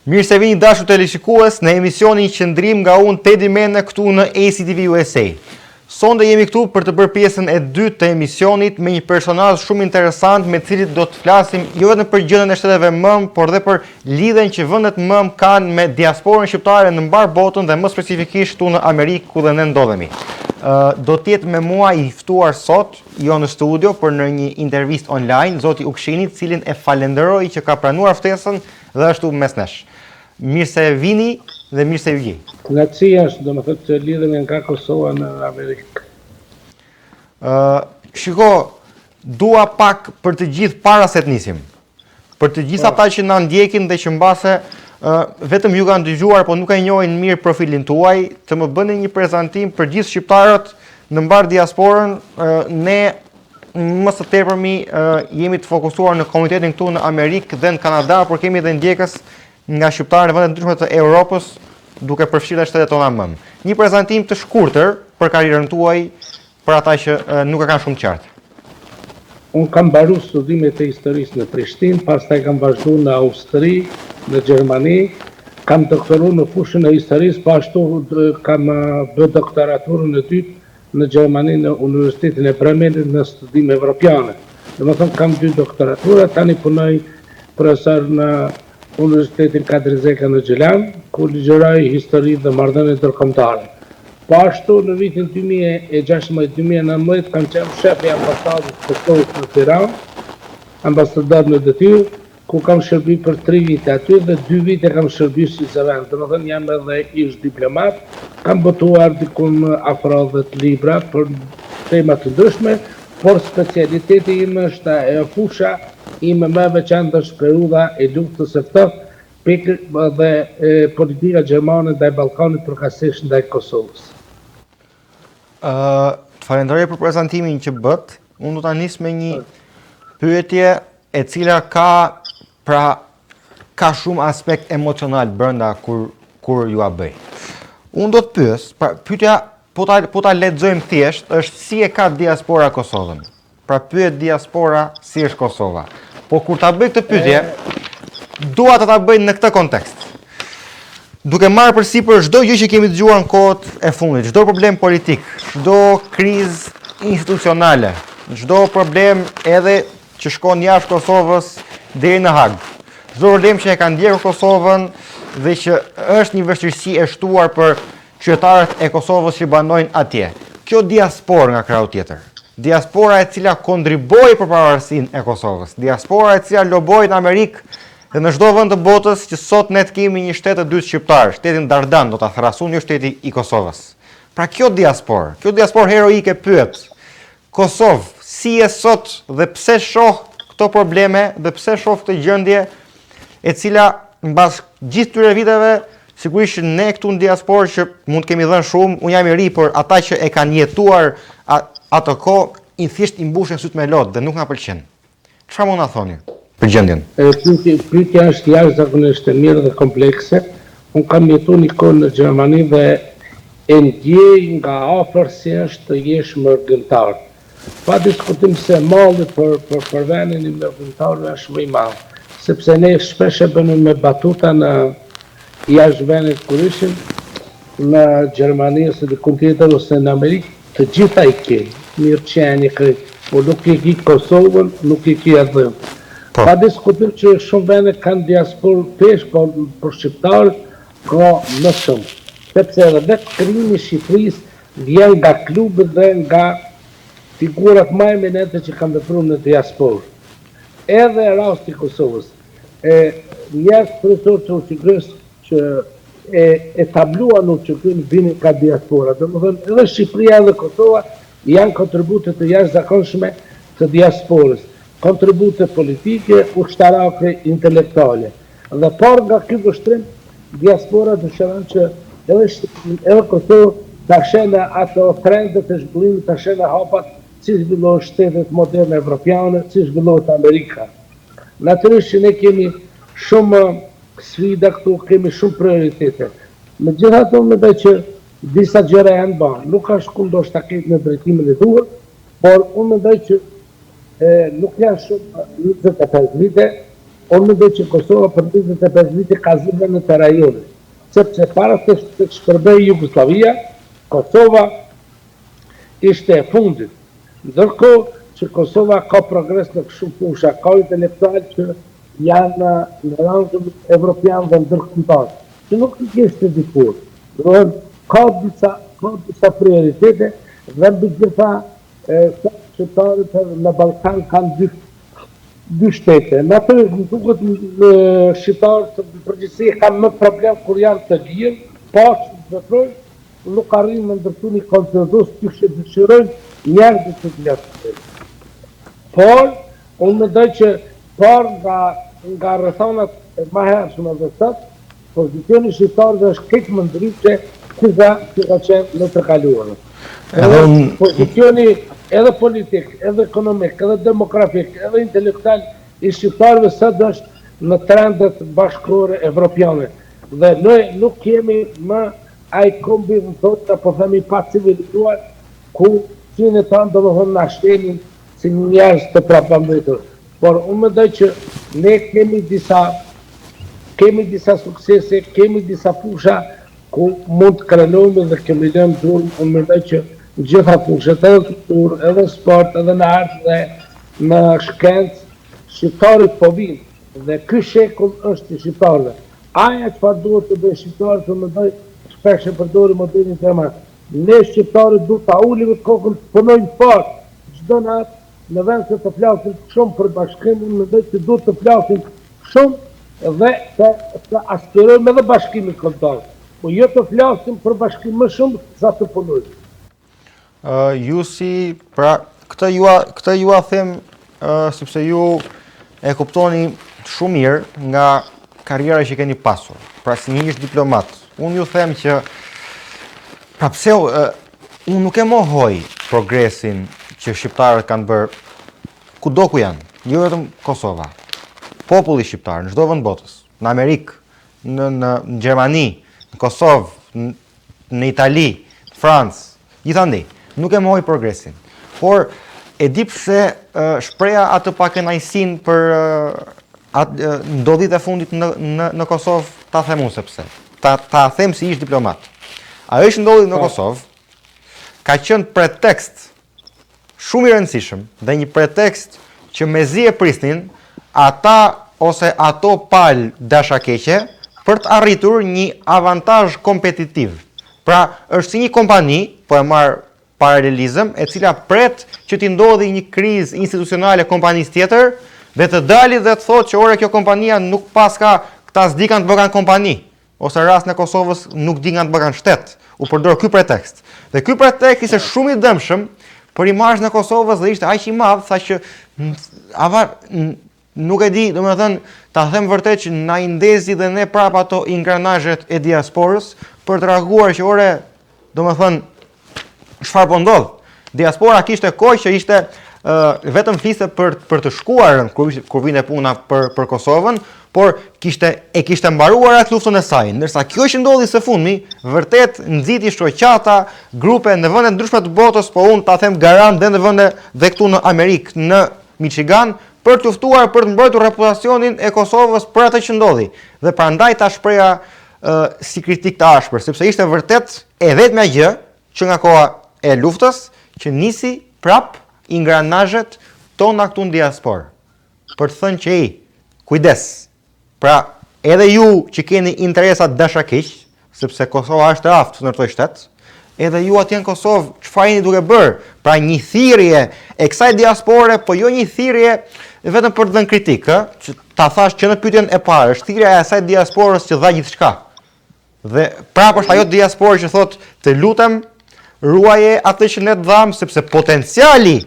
Mirë se vini dashur teleshikues në emisionin Qëndrim nga unë Teddy Mene këtu në ACTV USA. Sonde jemi këtu për të bërë pjesën e dytë të emisionit me një personazh shumë interesant me cilit do të flasim jo vetëm për gjendjen e shteteve MMM, por dhe për lidhjen që vendet MMM kanë me diasporën shqiptare në mbar botën dhe më specifikisht këtu në Amerikë ku dhe ne ndodhemi. Do të jetë me mua i ftuar sot, jo në studio, por në një intervistë online, zoti Ukshini, cilin e falenderoj që ka pranuar ftesën dhe ashtu mes nesh. Mirë se vini dhe mirë se ju gjej. Kënaqësia është, domethënë, të lidhemi nga Kosova në Amerikë. Shiko, dua pak për të gjithë para se të nisim. Për të gjithë ata që na ndjekin dhe që mbase vetëm ju kanë dëgjuar, po nuk e njohin mirë profilin tuaj, të më bëni një prezantim për gjithë shqiptarët në mbar diasporën. Ne më së tepërmi jemi të fokusuar në komunitetin këtu në Amerikë dhe në Kanada, por kemi edhe ndjekës nga shqiptarët në vendet ndryshme të Europës, duke përfshirë shtetet tona MMM. Një prezantim të shkurtër për karrierën tuaj për ata që nuk e kanë shumë qartë. Unë kam mbaruar studimet e historisë në Prishtinë, pastaj kam vazhduar në Austri, në Gjermani, kam doktoruar në fushën e historisë, po ashtu kam bërë doktoraturën e dytë në Gjermani në Universitetin e Bremenit në studime evropiane. Domethënë kam 2 doktoratura, tani punoj profesor në Universitetin Kadri Zeka në Gjilan, ku ligjeroj histori dhe marrëdhënie ndërkombëtare. Po ashtu në vitin 2016-2019 kam qenë shef i ambasadës të Kosovës në Tiranë, ambasador në detyrë, ku kam shërbyer për 3 vite aty dhe 2 vite kam shërbyer si zëvend. Domethënë jam edhe ish diplomat, kam botuar dikun afro 10 libra për tema të ndryshme, por specialiteti im është fusha ime më veçantë është periudha e luftës së ftohtë dhe politika gjermane ndaj Ballkanit, përkatësisht ndaj Kosovës. Të falenderoj për prezantimin që bët. Unë do ta nis me një pyetje e cila ka shumë aspekt emocional brenda kur ju a bëj. Unë do të pyes, pyetja po ta lexojmë thjesht, është si e ka diaspora Kosovën. Pra pyet diaspora si është Kosova. Po kur ta bëj këtë pyetje, dua ta bëj në këtë kontekst. Duke marrë përsipër çdo gjë që kemi dëgjuar në kohët e fundit, çdo problem politik, çdo krizë institucionale, çdo problem edhe që shkon jashtë Kosovës deri në Hag. Çdo problem që e ka ndjekur Kosovën dhe që është një vështirësi e shtuar për qytetarët e Kosovës që banojnë atje. Kjo diasporë nga krau tjetër. Diaspora e cila kontriboi për pavarësinë e Kosovës, diaspora e cila loboi në Amerikë dhe në çdo vend të botës që sot ne kemi një shtet të dytë shqiptar, shtetin Dardan, do ta thrasun jo shteti i Kosovës. Pra kjo diasporë heroike pyet: Kosovë, si e sot dhe pse shoh këto probleme dhe pse shoh këtë gjendje e cila mbas gjithë këtyre viteve, sigurisht ne këtu në diasporë që mund të kemi dhënë shumë, unë jam i ri, por ata që e kanë jetuar ato kohë i thjesht i mbushin syt me lot dhe nuk na pëlqen. Çfarë mund na thoni për gjendjen? Pyetja është jashtëzakonisht e mirë dhe komplekse. Unë kam jetuar një kohë në Gjermani dhe e ndjej nga afër si është të jesh mërgëntar. Pa diskutim se malli për vendin e mërgëntarëve është më i madh, sepse ne shpesh e bënim me batuta në jashtë vendit kur ishim në Gjermani ose në tjetër ose në Amerikë, të gjitha i ke, mirë qenje krejt, por nuk i ki Kosovën, nuk i ki atë. Pa diskutim që shumë vende kanë diasporë pesh, por për shqiptarët ka më shumë. Sepse edhe vetë krijimi i Shqipërisë vjen nga klubet dhe nga figurat më eminente që kanë vepruar në diasporë. Edhe rasti i Kosovës. Njerëz profesor Turqigës që e tabluan që kënë vini ka diaspora. Domethënë edhe Shqipëria dhe Kosova janë kontribute të jashtëzakonshme të diasporës. Kontribute politike, ushtarake, intelektuale. Dhe por nga ky vështrim, diaspora dëshiron që edhe Kosova ta shenë ato trendet e zhvillimit, ta shenë hapat si zhvillohet shtetet moderne evropiane, si zhvillohet Amerika. Natyrisht që ne kemi shumë sfida këtu, kemi shumë prioritete. Megjithatë unë mendoj që disa gjëra janë bërë. Nuk ka shku ndoshta ketë në drejtimin e duhur, por unë mendoj që nuk janë shumë 25 vite unë mendoj që Kosova për 25 vite ka zhvilluar në të rajone, sepse para të shpërbej Jugoslavia, Kosova ishte e fundit. Ndërkohë që Kosova ka progres në shumë fusha, ka intelektual që janë në rangën evropian dhe ndërkombëtar, që nuk i kishte dikur. Ka disa prioritete dhe mbi gjitha shqiptarët në Ballkan kanë dy shtete. Në atë më duket shqiptarët në përgjithësi kanë më problem kur janë të lirë, pashë të veprojnë, nuk arrin me ndërtu një konsensus që dëshirojnë njerëzit të lirë. Por, unë mendoj që par nga rrethonat e mahershme dhe sot, pozicioni shqiptarëve është keq më ndryshe që ka qenë në të kaluarën. Pozicioni edhe politik, edhe ekonomik, edhe demografik, edhe intelektual i shqiptarëve sot është në trendet bashkëkohore evropiane. Dhe ne nuk kemi më ai kombi në thotë apo themi pa civilizuar ku sinë tanë do të thonë na shtenin si njerëz të prapambetur. Por unë mendoj që ne kemi disa suksese, kemi disa fusha ku mund të krenojmë dhe kemi lënë durë. Unë mendoj që gjitha fushat, edhe kulturë, edhe sport, edhe në artë dhe në shkencë, shqiptarit po vinë. Dhe ky shekull është i shqiptarëve. Aja çfarë duhet të bëjë shqiptarët, unë mendoj, shpesh e përdori modelin tema. Ne shqiptarët duhet ta ulim kokën të punojmë fort. Çdo natë në vend se të flasim shumë për bashkimin, mendoj se duhet të flasim shumë dhe të aspirojmë edhe bashkimin kombëtar. Po jo të flasim për bashkim më shumë sa të punojmë. Këtë ju a them sepse ju e kuptoni shumë mirë nga karriera që keni pasur, pra si një ish diplomat. Unë ju them që pra pse unë nuk e mohoj progresin që shqiptarët kanë bërë kudo ku janë, jo vetëm Kosova. Populli shqiptar në çdo vend botës, në Amerikë, në Gjermani, në Kosovë, në Itali, në Francë, gjithandej, nuk e mohoj progresin. Por e di pse shpreha atë pakënaqësinë për ndodhjet e fundit në Kosovë, ta them unë sepse. Ta them si ish diplomat. Ajo që ndodhi në Kosovë ka qenë pretekst shumë i rëndësishëm dhe një pretekst që mezi e prisnin ata ose ato palë dashakeqe për të arritur një avantazh kompetitiv. Pra, është si një kompani, po e marr paralelizëm, e cila pret që t'i ndodhi një krizë institucionale kompanisë tjetër dhe të dali dhe të thotë që ore kjo kompania nuk paska këta s'dikan të bëkan kompani, ose rast në Kosovës nuk dikan të bëkan shtet. U përdor ky pretekst. Dhe ky pretekst ishte shumë i dëmshëm për imazhin e Kosovës dhe ishte aq i madh sa që nuk e di, domethënë, ta them vërtet që na i ndezi dhe ne prap ato ingranazhet e diasporës për të reaguar që ore, domethënë, çfarë po ndodh? Diaspora kishte kohë që ishte vetëm fliste për të shkuarën kur vinte puna për Kosovën, por kishte mbaruar atë luftën e saj, ndërsa kjo që ndodhi së fundmi, vërtet nxiti shoqata, grupe në vende ndryshme të botës, po unë ta them garant dhe në vende dhe këtu në Amerikë, në Michigan, për të luftuar për të mbrojtur reputacionin e Kosovës për atë që ndodhi. Dhe prandaj ta shpreha si kritik të ashpër, sepse ishte vërtet e vetmja gjë që nga koha e luftës që nisi prap ingranazhet tona këtu në diasporë. Për të thënë që kujdes. Pra, edhe ju që keni interesat dashakeq, sepse Kosova është aftë në ndërtoj shtet, edhe ju atje në Kosovë çfarë jeni duke bërë? Pra një thirrje e kësaj diaspore, po jo një thirrje vetëm për të dhënë kritikë, që ta thash që në pyetjen e parë, është thirrja e asaj diasporës që dha gjithçka. Dhe prapë është ajo diasporë që thotë, të lutem, ruaje atë që ne të dham, sepse potenciali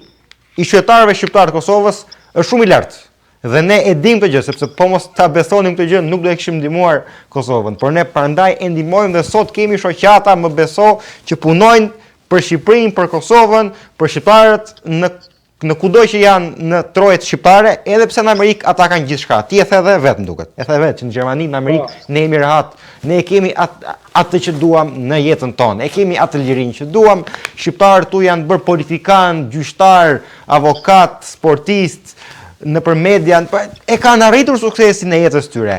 i qytetarëve shqiptar të Kosovës është shumë i lartë. Dhe ne e dim këtë gjë, sepse po mos ta besonim këtë gjë, nuk do e kishim ndihmuar Kosovën. Por ne prandaj e ndihmojmë dhe sot kemi shoqata, më beso, që punojnë për Shqipërinë, për Kosovën, për shqiptarët në kudo që janë në trojet shqiptare, edhe pse në Amerikë ata kanë gjithçka. Ti e the edhe vetë duket. E the vetë që në Gjermani, në Amerikë ne jemi rehat, ne kemi atë që duam në jetën tonë. E kemi atë lirinë që duam. Shqiptarët tu janë bërë politikan, gjyqtar, avokat, sportist, nëpër media, e kanë arritur suksesin e jetës tyre.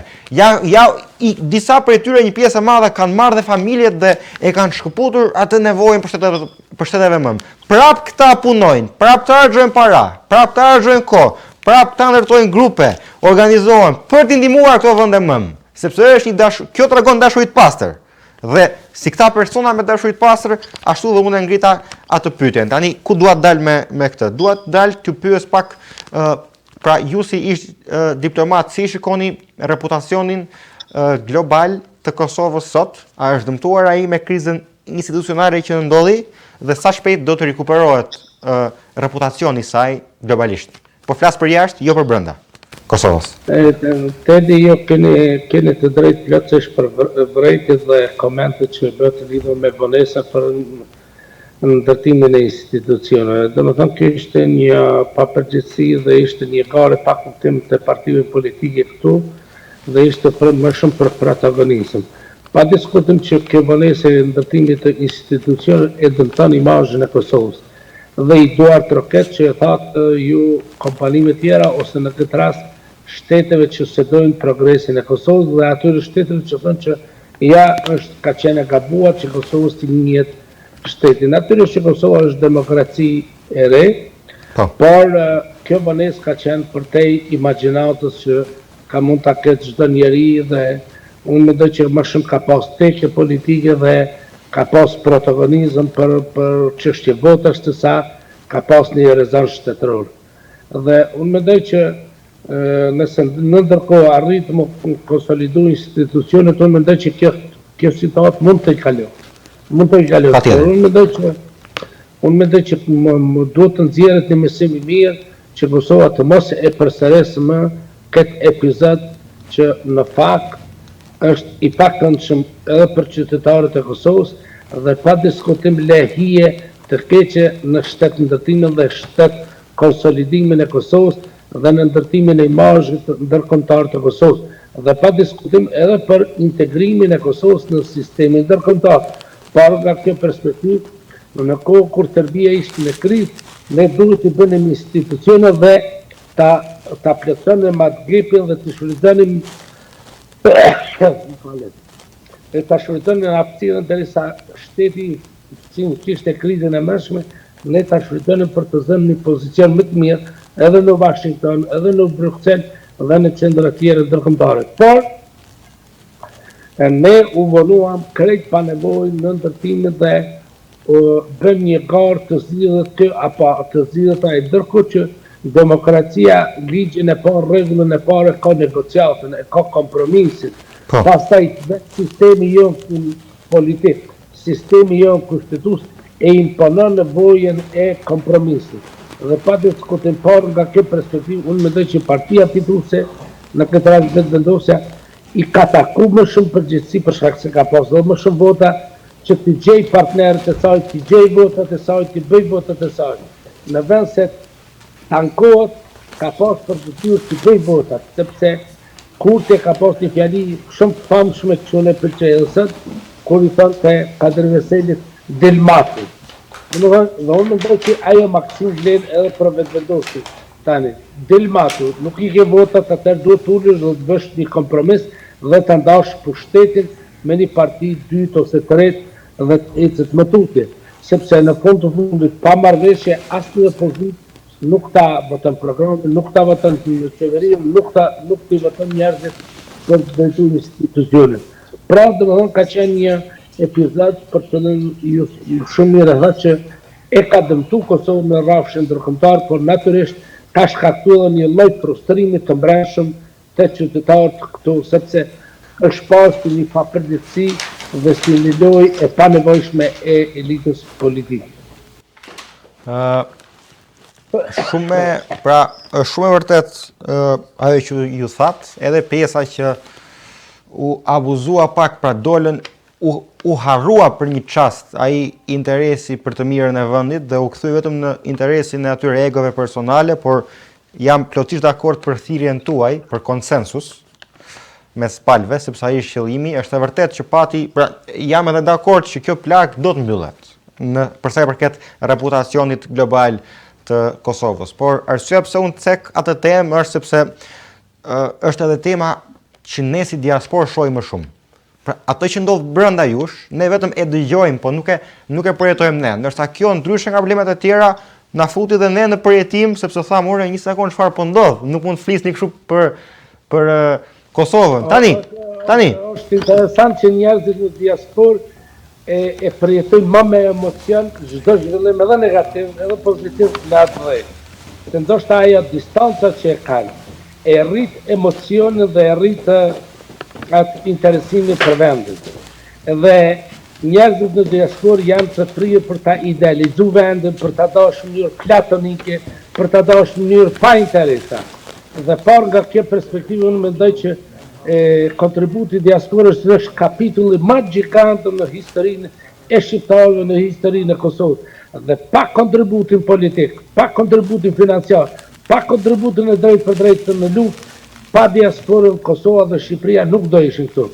Disa prej tyre, një pjesë e madhe kanë marrë dhe familjet dhe e kanë shkëputur atë nevojën për shteteve mëm. Prap këta punojnë, prap të harxojnë para, prap të harxojnë kohë, prap të ndërtojnë grupe, organizohen për të ndihmuar këto vende mëm, sepse është kjo tregon dashuri të pastër. Dhe si këta persona me dashuri të pastër, ashtu dhe unë ngrita atë pyetjen. Tani ku dua të dal me këtë? Dua të dal t'ju pyes pak pra ju si ish diplomat, si shikoni reputacionin global të Kosovës sot? A është dëmtuar ai me krizën institucionale që ndodhi dhe sa shpejt do të rikuperohet reputacioni i saj globalisht? Po flas për jashtë, jo për brenda Kosovës. Tedi, jo keni të drejtë plotësisht për vërejtjet dhe komentet që bëhet lidhur me vonesa për ndërtimin e institucioneve. Domethënë kjo ishte një papërgjegjësi dhe ishte një gare pa kuptim të partive politike këtu dhe ishte më shumë për protagonizëm. Pa diskutim që kjo vonesë e ndërtimit të institucioneve e dëmton imazhin e Kosovës. Dhe i duar troket që e thatë ju kompanive tjera ose në këtë rast shteteve që sedojnë progresin e Kosovës dhe atyre shteteve që thonë që ka qenë e gabuar që Kosovës të njët shtetin. Natyrisht që Kosova është demokraci e re, por kjo vonesë ka qenë përtej imagjinatës që ka mund ta ketë çdo njeri dhe unë mendoj që më shumë ka pas tekje politike dhe ka pas protagonizëm për çështje votash të sa ka pas një rezon shtetëror. Dhe unë mendoj që nëse në ndërkohë arrit më konsolidu institucionet, unë mendoj që kjo situatë mund të i kaloj. Unë mendoj që duhet të nxjerret një mësim i mirë që Kosova të mos e përsëresë më këtë epizod që në fakt është i pakëndshëm edhe për qytetarët e Kosovës dhe pa diskutim lehije të keqe në shtet ndërtimin dhe shtet konsolidimin e Kosovës dhe në ndërtimin e imazhit ndërkombëtar të Kosovës dhe pa diskutim edhe për integrimin e Kosovës në sistemin ndërkombëtar. Por nga kjo perspektivë, në kohë kur Serbia ishte në krizë, ne duhet të bënim institucione dhe ta plotësonim atë gepin dhe të shfrytëzonim ta shfrytëzonim aftësinë derisa shteti që kishte krizën e mëshme, ne ta shfrytëzonim për të zënë një pozicion më të mirë edhe në Washington, edhe në Bruxelles dhe në qendra tjera ndërkombëtare. Por ne u vonuam krejt pa nevojë në ndërtimin dhe bëm një garë të zgjidhet kë apo të zgjidhet ai, ndërkohë që demokracia, ligjin e parë, rregullin e parë ka negociatën, e ka kompromisin. Pastaj sistemi jonë politik, sistemi jonë kushtetues e imponon nevojën e kompromisit. Dhe pa diskutim parë nga kjo perspektivë, unë mendoj që partia fituese në këtë rast vetë vendosja i ka taku më shumë përgjegjësi për shkak se ka pasur më shumë vota që t'i gjej partnerët e saj, t'i gjej votat e saj, t'i bëj votat e saj. Në vend se tankohet, ka pas përgjegjësi t'i bëj votat, sepse Kurti ka pas një fjali shumë të famshme që unë e pëlqej edhe sot, kur i thonë te Kader Veselit Delmati. Dhe unë mendoj që ajo maksim vlen edhe për vetëvendosin. Tani, Delmatu, nuk i ke votat, atëherë duhet të ulesh dhe të bësh një kompromis dhe të ndash pushtetin me një parti dytë ose tretë dhe të ecet më tutje. Sepse në fund të fundit, pa marrëveshje, asnjë opozit nuk ta voton programin, nuk ta voton qeverinë, nuk t'i voton njerëzit për të drejtuar institucionin. Pra, domethënë ka qenë një epizod për të ju shumë mirë edhe që e ka dëmtuar Kosovën në rrafshin ndërkombëtar, por natyrisht ka shkaktuar një lloj frustrimi të brendshëm të qytetarët këtu, sepse është pasur një papërgjegjësi dhe si një lojë e panevojshme e elitës politike. Është shumë e vërtet ajo që ju thatë, edhe pjesa që u abuzua pak, pra dolën u harrua për një çast ai interesi për të mirën e vendit dhe u kthy vetëm në interesin e atyre egove personale, por jam plotësisht dakord për thirrjen tuaj për konsensus mes palëve, sepse ai është qëllimi. Është e vërtetë që pati, pra jam edhe dakord që kjo plagë do të mbyllet për sa i përket reputacionit global të Kosovës. Por arsyeja pse unë cek atë temë është sepse është edhe tema që ne si diasporë shohim më shumë. Pra, ato që ndodh brenda jush, ne vetëm e dëgjojmë, po nuk e përjetojmë ne. Ndërsa kjo ndryshe nga problemet e tjera na futi dhe ne në përjetim, sepse thamë ore një sekond çfarë po ndodh, nuk mund të flisni kështu për Kosovën. Tani. Është interesant që njerëzit në diasporë e përjetojnë më me emocion çdo zhvillim edhe negativ, edhe pozitiv në atë drejtë. Se ndoshta ajo distanca që e kanë, e rrit emocionin dhe e rrit atë interesimin për vendin. Dhe njerëzit në diasporë janë të fryrë për ta idealizuar vendin, për ta dashur në mënyrë platonike, për ta dashur në mënyrë pa interesa. Dhe par nga kjo perspektivë unë mendoj që kontributi diasporës është kapitulli më gjikant në historinë e shqiptarëve, në historinë e Kosovës. Dhe pa kontributin politik, pa kontributin financiar, pa kontributin e drejt për drejt në luftë, pa diasporën Kosova dhe Shqipëria nuk do ishin këtu.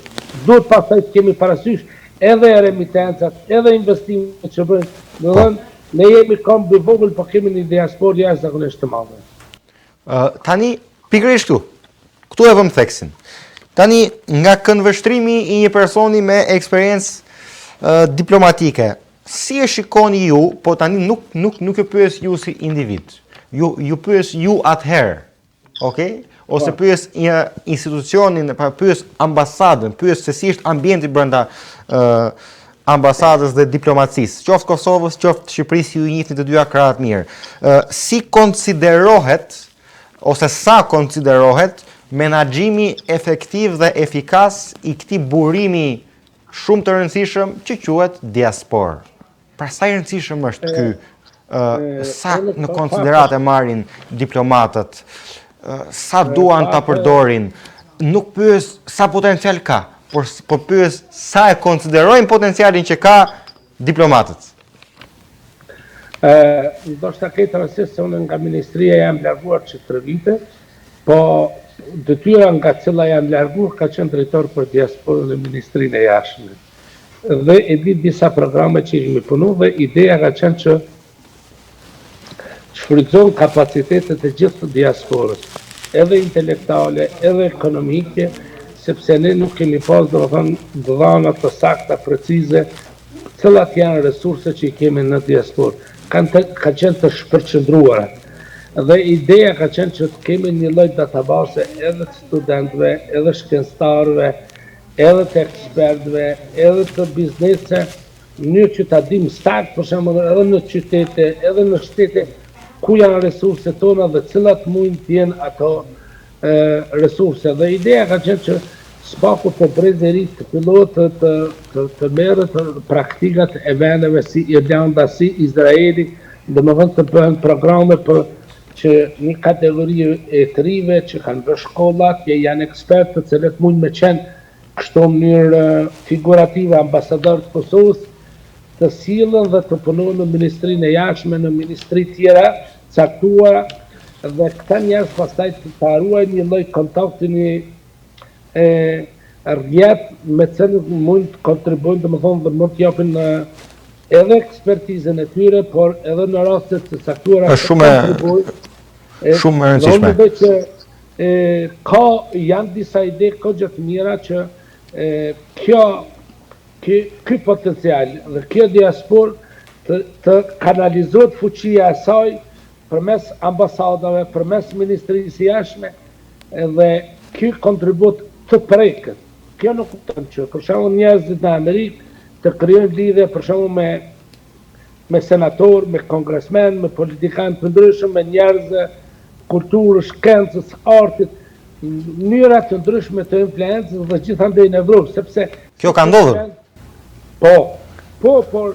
Duhet pastaj të kemi parasysh edhe remitencat, edhe investimet që bëjnë. Do thënë, ne jemi kombi vogël, po kemi një diasporë jashtëzakonisht të madhe. Tani, pikërisht këtu e vëm theksin. Tani, nga këndvështrimi i një personi me eksperiencë diplomatike, si e shikoni ju, po tani nuk ju pyes ju si individ, ju pyes ju atëherë, okay? Ose pyes një institucionin, pyes ambasadën, pyes se si është ambienti brenda ambasadës dhe diplomacisë, qoftë Kosovës, qoftë Shqipërisë, ju njihni të dyja krahët mirë. Si konsiderohet, ose sa konsiderohet, menaxhimi efektiv dhe efikas i këtij burimi shumë të rëndësishëm që quhet diasporë. Pra sa i rëndësishëm është ky? Sa në konsiderate marrin diplomatët? Sa duan ta përdorin? Nuk pyes sa potencial ka, por pyes sa e konsiderojnë potencialin që ka diplomatët. Ndoshta këtë rastësi se unë nga ministria jam larguar që 3 vite, po detyra nga cila jam larguar ka qenë drejtor për diasporën në Ministrinë e Jashtme. Dhe e di disa programe që kemi punu dhe ideja ka qenë që shfrytëzon kapacitetet e gjithë të diasporës, edhe intelektuale, edhe ekonomike, sepse ne nuk kemi pas dhëna të sakta, precize, cilat janë resurse që i kemi në diasporë. Ka qenë të shpërqendruara. Dhe ideja ka qenë që të kemi një lloj database edhe të studentëve, edhe shkencëtarëve, edhe të ekspertëve, edhe të biznese, në mënyrë që ta dimë saktë, për shembull, edhe në qytete, edhe në shtete, ku janë resurset tona dhe cilat mund të jenë ato resurse. Dhe ideja ka qenë që spaku të brezerit të pilot të merret praktikat e vendeve si Irlanda, si Izraeli, domethënë të bëhen programe për që një kategori e trive që kanë bërë shkollat, që janë ekspertë të cilët mund me qenë kështu në mënyrë figurative ambasadorë të Kosovës, të sillen dhe të punojnë në Ministrinë e Jashtme, në ministri tjera caktuara, dhe këta njerëz pastaj të ruajnë një lloj kontakti, një rrjet me cilët mund të kontribuojnë, domethënë dhe mund të japin edhe ekspertizën e tyre, por edhe në raste të caktuara shumë e rëndësishme. Dhe që janë disa ide kogja të mira që ky potencial dhe kjo diasporë të kanalizohet fuqia e saj përmes ambasadave, përmes Ministrisë së Jashtme, dhe ky kontribut të preket. Kjo nuk kupton që për shembull njerëzit në Amerikë të krijojnë lidhje për shembull me senator, me kongresmen, me politikanë të ndryshëm, me njerëz kulturës, shkencës, artit, mënyra të ndryshme të influencës dhe gjithandej në Evropë, sepse kjo ka ndodhur. Por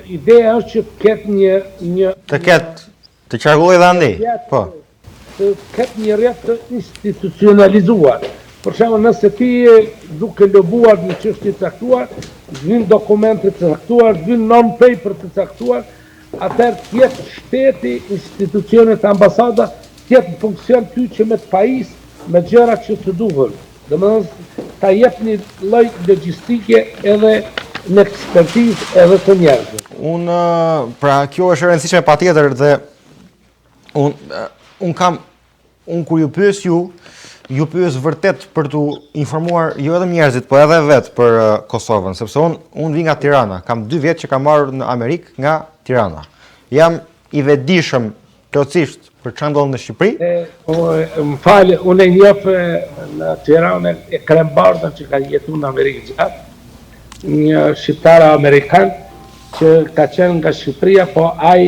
ideja është që ketë një të qarkulloj dhe andi. Po. Të ketë një rrjet të institucionalizuar. Për shembull, nëse ti duke lobuar në çështje të caktuar, vin dokumente të caktuar, vin non-paper të caktuar, atëherë tjetë shteti, institucionet, ambasada, tjetë në funksion ty që me të pajis, me gjëra që të duhen. Domethënë, ta jep një lloj logjistike edhe në ekspertizë edhe të njerëzve. Pra kjo është e rëndësishme patjetër dhe Unë kur ju pyes ju pyes vërtet për t'u informuar jo edhe njerëzit, po edhe vetë për Kosovën, sepse unë vi nga Tirana, kam 2 vjet që kam marrë në Amerikë nga Tirana. Jam i vetëdijshëm plotësisht për çfarë ndodh në Shqipëri. Më falë, unë e njeh në Tiranë e krembardhën që ka jetuar në Amerikë gjatë, një shqiptar amerikan që ka qenë nga Shqipëria, po ai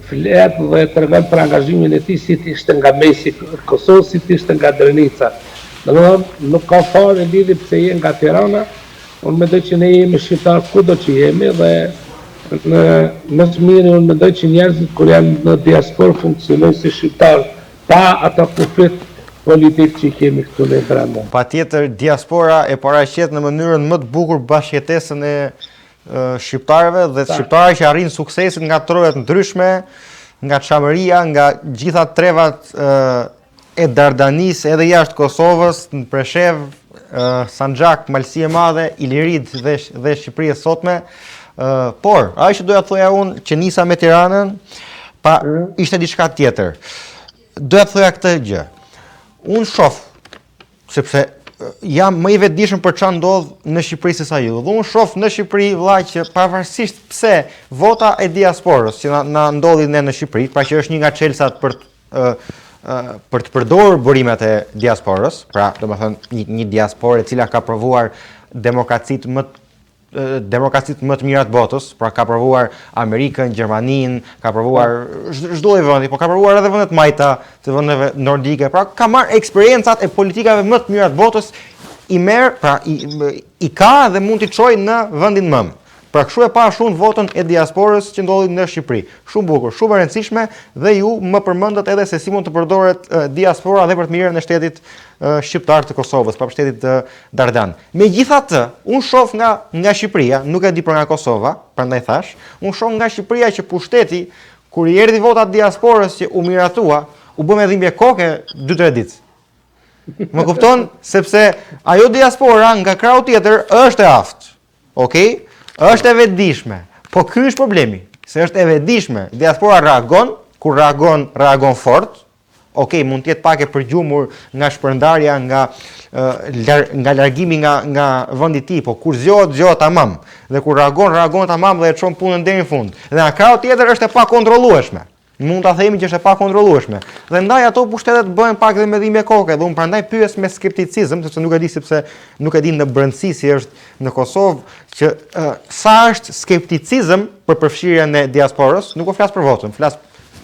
flet dhe tregon për angazhimin e tij si ishte nga mesi i Kosovës, si ishte nga Drenica. Domethënë nuk ka fare lidhje pse je nga Tirana. Unë mendoj që ne jemi shqiptar kudo që jemi dhe më të mirë unë mendoj që njerëzit kur janë në diasporë funksionojnë si shqiptar, pa ata kufit politik që kemi këtu në brenda. Patjetër diaspora e paraqet në mënyrën më të bukur bashkëjetesën e shqiptarëve dhe shqiptarë që arrin suksesin nga trojet ndryshme, nga çamëria, nga gjitha trevat e Dardanis edhe jashtë Kosovës, në Preshev, Sanxhak, Malësi e Madhe, Ilirid dhe Shqipëria sotme. Por, ajo që doja të thoja unë që nisa me Tiranën, ishte diçka tjetër. Doja të thoja këtë gjë. Unë shoh, sepse jam më i vetëdijshëm për çfarë ndodh në Shqipëri se sa ju. Dhe unë shoh në Shqipëri vëllai që pavarësisht pse vota e diasporës që na ndodhin ne në Shqipëri, pra që është një nga çelësat për të përdorur burimet e diasporës, pra domethënë një diasporë e cila ka provuar demokracitë më të mira të botës, pra ka provuar Amerikën, Gjermaninë, ka provuar çdo vendi, po ka provuar edhe vendet majta të vendeve nordike, pra ka marrë eksperjencat e politikave më të mira të botës, i merr, pra i ka dhe mund t'i çojë në vendin mëm. Pra kështu e pa shumë votën e diasporës që ndodhin në Shqipëri. Shumë bukur, shumë e rëndësishme dhe ju më përmendët edhe se si mund të përdoret diaspora dhe për të mirën e shtetit shqiptar të Kosovës, pra shtetit Dardan. Megjithatë, unë shoh nga Shqipëria, nuk e di për nga Kosova, prandaj thash, unë shoh nga Shqipëria që pushteti kur i erdhi vota diasporës që u miratua, u bë me dhimbje koke 2-3 ditë. Më kupton? Sepse ajo diaspora nga krau tjetër është e aftë. Okej? Është e vetëdijshme, po ky është problemi, se është e vetëdijshme. Diaspora reagon, kur reagon fort. Okej, mund të jetë pak e përgjumur nga shpërndarja, nga largimi nga vendi i tij, po kur zgjohet tamam. Dhe kur reagon tamam dhe e çon punën deri në fund. Dhe nga krau tjetër është e pakontrollueshme. Mund ta themi që është e pakontrollueshme. Dhe ndaj ato pushtetet bëhen pak dhe me dhimbje koke, dhe unë prandaj pyes me skepticizëm, sepse nuk e di nuk e di në brendësi si është në Kosovë, që sa është skepticizëm për përfshirjen e diasporës, nuk po flas për votën, flas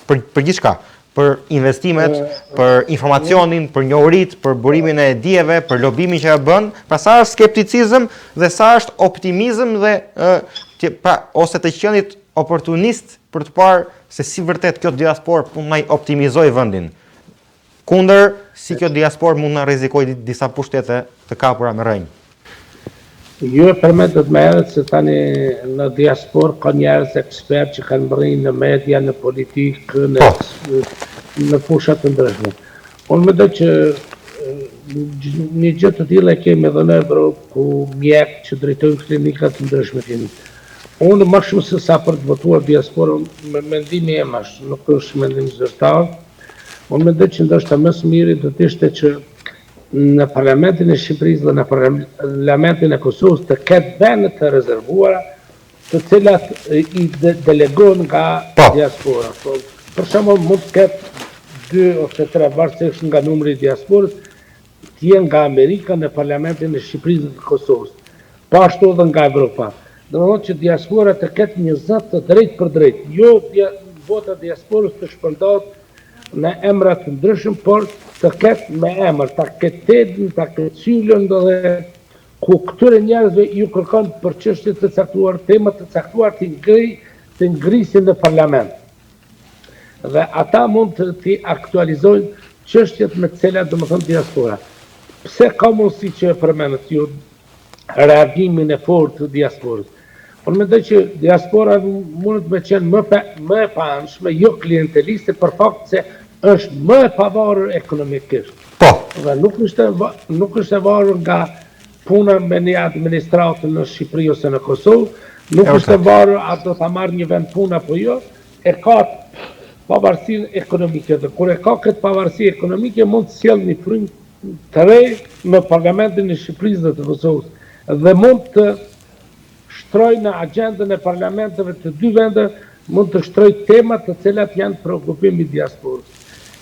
për gjithçka, për investimet, për informacionin, për njohuritë, për burimin e dijeve, për lobimin që e bën, pra sa është skepticizëm dhe sa është optimizëm dhe ose të qenit oportunist për të parë se si vërtet kjo diasporë mund na optimizoj vendin. Kundër si kjo diasporë mund na rrezikojë disa pushtete të kapura me rrënjë. Ju e përmendët më herët se tani në diasporë ka njerëz ekspert që kanë mbërrinë në media, në politikë, në fusha të ndryshme. Unë mendoj që një gjë të tillë e kemi edhe në Evropë ku mjek që drejtojnë klinika të ndryshme kemi. Unë më shumë se sa për të votuar diasporën, me mendimi e mash, nuk është mendim zyrtar. Unë mendoj që ndoshta më së miri do të ishte që në parlamentin e Shqipërisë dhe në parlamentin e Kosovës të ketë vende të rezervuara, të cilat i delegohen nga diaspora. Për shembull, mund të ketë 2 ose 3 varësisht nga numri i diasporës, të jenë nga Amerika në parlamentin e Shqipërisë dhe të Kosovës. Po ashtu edhe nga Evropa. Do të thotë që diaspora të ketë një zot të drejtë për drejtë, jo vota diasporës të shpërndahet në emra të ndryshëm, por të ketë me emër, ta ketë tedin, ta ketë syllën dhe ku këtyre njerëzve ju kërkon për çështje të caktuar, tema të caktuar të ngrisin në parlament. Dhe ata mund të aktualizojnë çështjet me të cilat domethënë diaspora. Pse ka mundësi që e përmendët ju reagimin e fortë të diasporës? Unë mendoj që diaspora mund të qenë më e paanshme, jo klienteliste, për fakt se është më e pavarur ekonomikisht. Po. Dhe nuk është e varur nga puna me një administratë në Shqipëri ose në Kosovë, nuk është e varur a do ta marrë një vend puna apo jo, e ka pavarësinë ekonomike. Dhe kur e ka këtë pavarësi ekonomike, mund të sjellë një frymë të re në Parlamentin e Shqipërisë dhe të Kosovës. Dhe mund të shtroj në agendën e parlamenteve të dy vende, mund të shtroj temat të cilat janë preokupimi i diasporës.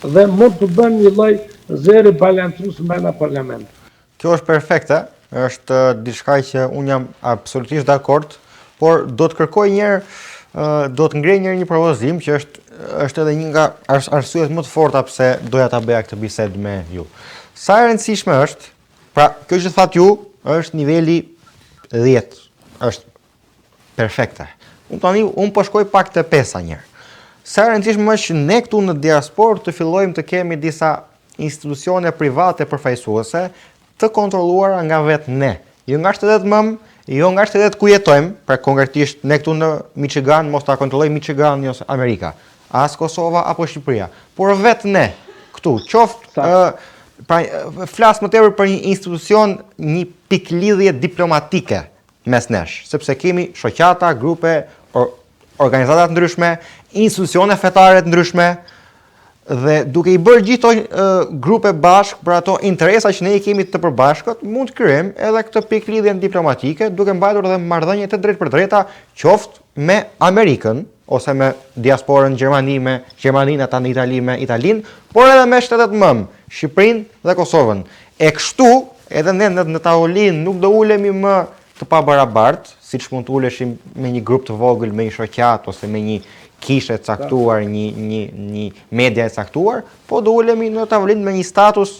Dhe mund të bën një lloj zëri balancues brenda parlamentit. Kjo është perfekte, është diçka që unë jam absolutisht dakord, por do të kërkoj do të ngrej një propozim që është edhe një nga arsyet më të forta pse doja ta bëja këtë bisedë me ju. Sa e rëndësishme është, pra kjo që thatë ju është niveli 10, është perfekte. Unë po shkoj pak të 5 njërë. Sa e rëndësishme është që ne këtu në diasporë të fillojmë të kemi disa institucione private përfaqësuese të kontrolluara nga vetë ne. Jo nga shtetet mëmë, jo nga shtetet ku jetojmë, pra konkretisht ne këtu në Michigan, mos ta kontrolloj Michigan ose Amerika, as Kosova apo Shqipëria, por vetë ne këtu, pra flas më tepër për një institucion, një piklidhje diplomatike mes nesh, sepse kemi shoqata, grupe, organizata të ndryshme, institucione fetare të ndryshme, dhe duke i bërë gjithë grupe bashkë për ato interesa që ne i kemi të përbashkët, mund të krijojmë edhe këtë piklidhje diplomatike, duke mbajtur edhe marrëdhënie të drejtë për drejta, qoftë me Amerikën, ose me diasporën në Gjermani, me Gjermaninë, ata në Itali, me Italinë, por edhe me shtetet mëmë, Shqipërinë dhe Kosovën. E kështu, edhe ne në tavolinë nuk do ulemi më të pabarabartë, siç mund të uleshim me një grup të vogël, me një shoqat ose me një kishe caktuar, një media e caktuar, po do ulemi në tavolinë me një status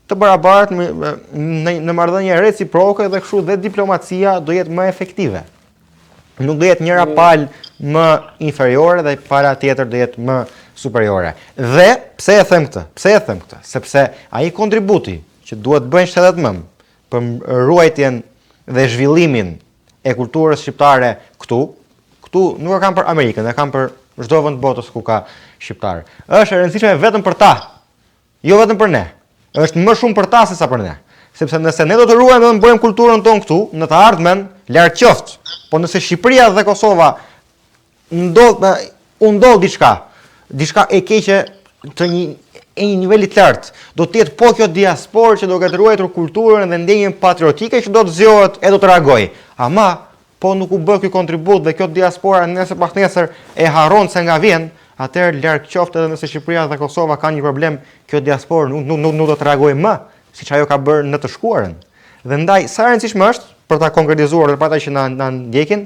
të barabartë, në marrëdhënie reciproke, dhe kështu dhe diplomacia do jetë më efektive. Nuk do jetë njëra palë më inferiore dhe pala tjetër do jetë më superiore. Dhe pse e them këtë? Sepse ai kontributi që duhet bëjnë shtetet mëmë për ruajtjen dhe zhvillimin e kulturës shqiptare këtu nuk e kam për Amerikën, e kam për çdo vend të botës ku ka shqiptarë. Është e rëndësishme vetëm për ta, jo vetëm për ne. Është më shumë për ta se sa për ne. Sepse nëse ne do të ruajmë dhe të bëjmë kulturën tonë këtu, në të ardhmen, larg qoftë. Po nëse Shqipëria dhe Kosova ndodh diçka e keqe të një niveli të lartë, do të jetë po kjo diasporë që do ketë ruajtur kulturën dhe ndjenjën patriotike që do të zgjohet e do të reagojë. Ama po nuk u bë ky kontribut dhe kjo diaspora nesër pas nesër e harron se nga vjen, atëherë larg qoftë edhe nëse Shqipëria dhe Kosova kanë një problem, kjo diasporë nuk do të reagojë më, siç ajo ka bërë në të shkuarën. Dhe ndaj sa e rëndësishme është për ta konkretizuar dhe për ata që na ndjekin,